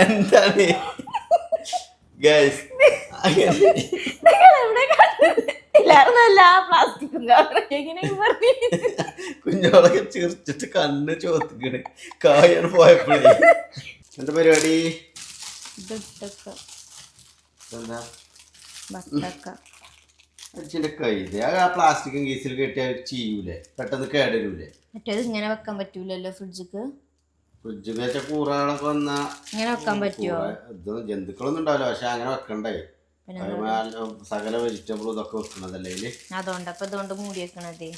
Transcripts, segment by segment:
എന്താണ് ഗൈസ് കുഞ്ഞോളൊക്കെ ചിരിച്ചിട്ട് കണ്ണ് ചോദിക്കണ് കായാണ് പോയപ്പോഴേ. എന്താ പരിപാടി? എന്താ ആ പ്ലാസ്റ്റിക്കും കേസിൽ കെട്ടിയ ചെയ്യൂലേ, പെട്ടെന്ന് കേടരൂലേ? മറ്റേത് ഇങ്ങനെ വെക്കാൻ പറ്റൂലല്ലോ ഫ്രിഡ്ജിക്ക്. ഫ്രിഡ്ജ് വെച്ച കൂറകളൊക്കെ വന്നാ ഇങ്ങനെ വെക്കാൻ പറ്റുമോ? ഇത് ജന്തുക്കളൊന്നും ഉണ്ടാവില്ല, പക്ഷെ അങ്ങനെ വെക്കണ്ടേ. സകല വെജിറ്റബിളും ഇതൊക്കെ വെക്കണതല്ലേ ഇതില്. അതുകൊണ്ട് മൂടി വെക്കണതേ.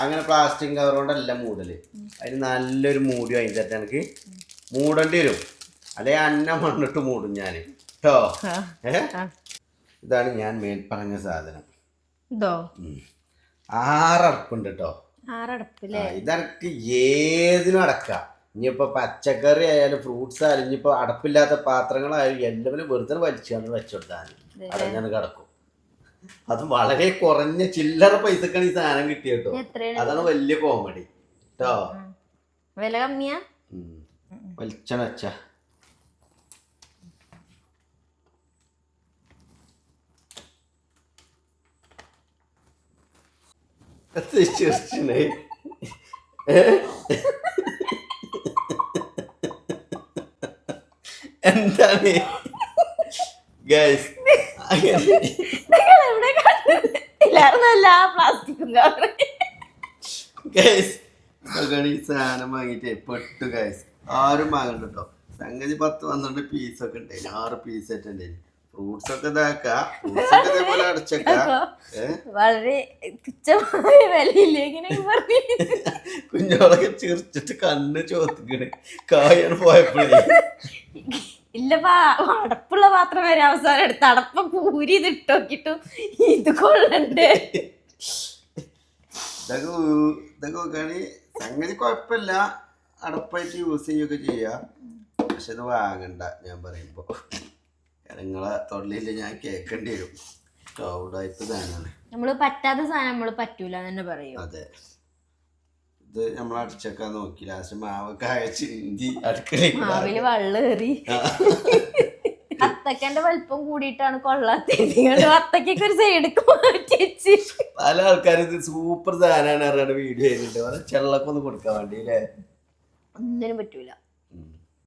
അങ്ങനെ പ്ലാസ്റ്റിക് കവർ കൊണ്ടല്ല മൂടല്, അതിന് നല്ലൊരു മൂടി വാങ്ങിച്ചിട്ട് എനിക്ക് മൂടേണ്ടി വരും, അല്ലെ അന്ന മണ്ണിട്ട് മൂടും ഞാൻ കേട്ടോ. ഇതാണ് ഞാൻ മേൽ പറഞ്ഞ സാധനം. 6 അടുപ്പുണ്ട് കേട്ടോ. ഇതടക്ക് ഏതിനും അടക്കാം. ഇനിയിപ്പോൾ പച്ചക്കറി ആയാലും ഫ്രൂട്ട്സ് ആയാലും ഇനിയിപ്പോൾ അടപ്പില്ലാത്ത പാത്രങ്ങളായാലും എല്ലാവരും വെറുതെ വലിച്ചാണ് വെച്ചുകൊടുത്താൽ അടഞ്ഞാണ് കിടക്കും. അത് വളരെ കുറഞ്ഞ ചില്ലറ പൈസക്കാണ് ഈ സാധനം കിട്ടിയ കേട്ടോ. അതാണ് വലിയ കോമഡി കേട്ടോ. വില കമ്മിയാ. വലിച്ചണ വെച്ച എന്താണ് ഗൈസ് ഗൈസ് ഈ സാധനം വാങ്ങിട്ടേ പെട്ടു ഗൈസ്. ആരും വാങ്ങണ്ട കേട്ടോ. സംഗതി 10-12 പീസൊക്കെ ഉണ്ടായിന്, 6 പീസായിട്ട് ഉണ്ടായിന്. ഫ്രൂട്ട്സ് ഒക്കെ ഇതാക്കാം, ഫ്രൂട്ട്സ് ഒക്കെ ഇതേപോലെ അടച്ചേക്കാം. വളരെ തുച്ഛമായ വിലയില്ലേ കുഞ്ഞോളൊക്കെ ചിരിച്ചിട്ട് കണ്ണ് ചോദിക്കണ് കായാണ് പോയപ്പോഴേ. ഇല്ലപ്പാ, അടപ്പുള്ള പാത്രം വരെ അവസാനം എടുത്ത് അടപ്പ കൂരി ഇതിട്ടോക്കിട്ടും ഇത് കൊള്ളണ്ടേ. ഇതൊക്കെ നോക്കുകയാണെ സംഗതി കുഴപ്പമില്ല, അടപ്പായിട്ട് യൂസ് ചെയ്യുകയൊക്കെ ചെയ്യാം. പക്ഷെ ഇത് വാങ്ങണ്ട ഞാൻ പറയുമ്പോ, നിങ്ങളെ തൊള്ളിയില് ഞാൻ കേൾക്കേണ്ടി വരും. ചൂടായിട്ട് സാധനമാണ്. നമ്മള് പറ്റാത്ത സാധനം നമ്മള് പറ്റൂല തന്നെ പറയും. അതെ, ഇത് നമ്മൾ അടിച്ചേക്കാൻ നോക്കി ലാസ്റ്റ് മാവൊക്കെ ചിന്തി അടുക്കളയിൽ വള്ളേറി. അത്തക്കന്റെ വലിപ്പം കൂടിയിട്ടാണ് കൊള്ളാത്തത്. അത്തക്കൊക്കെ ഒരു സൈഡൊക്കെ മാറ്റി വെച്ച് പല ആൾക്കാരും ഇത് സൂപ്പർ സാധനമാണ് പറഞ്ഞാണ് വീഡിയോ ചെയ്യുന്നുണ്ട്. ചെള്ളൊക്കെ ഒന്ന് കൊടുക്കാൻ വേണ്ടി അല്ലേ? ഒന്നിനും പറ്റൂല.